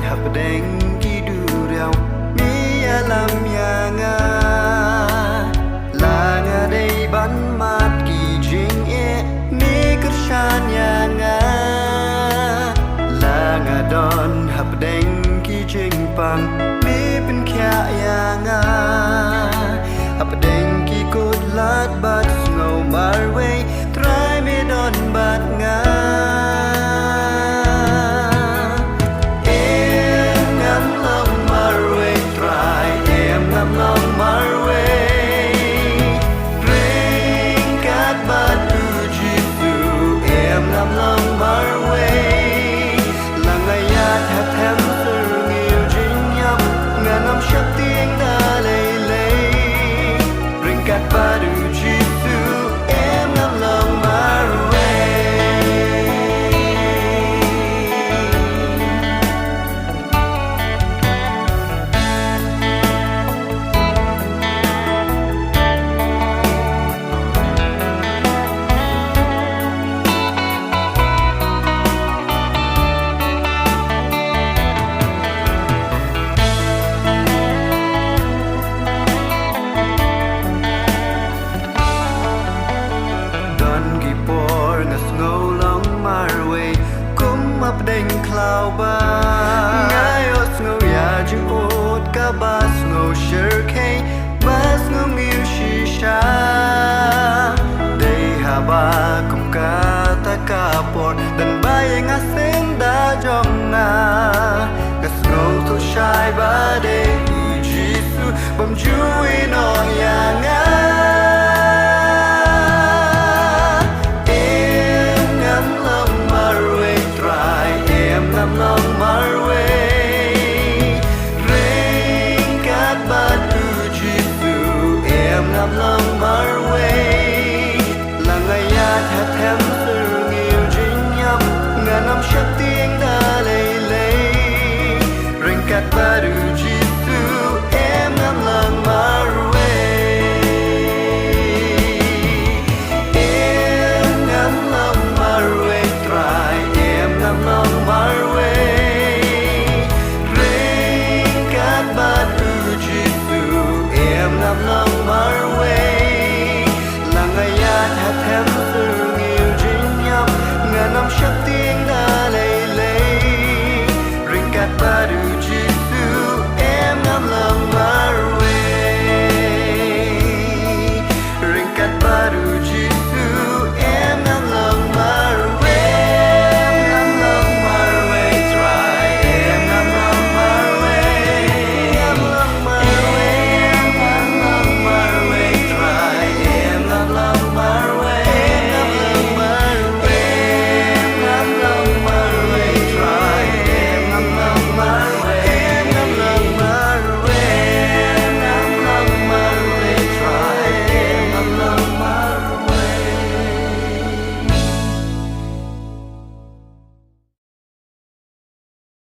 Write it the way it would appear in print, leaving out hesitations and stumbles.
hấp đen kỳ đu reo mi làm nhà nga là nga đây bắn mát kỳ jing e mi cất san nhà nga là nga đón hấp đen kỳ jing pang mi bên kia nhà nga hấp đen kỳ cốt lát bát ngầu mar way try mi đón bát nga đành cloud ba ngay ốt ngâu ya chữ ốt cả ba ngâu share kay ba ngâu nghiêu shisha đây hà ba cùng cả ta cả port dan ba yang asen da jong na gas ngâu thu shai ba đây Jesus bam chui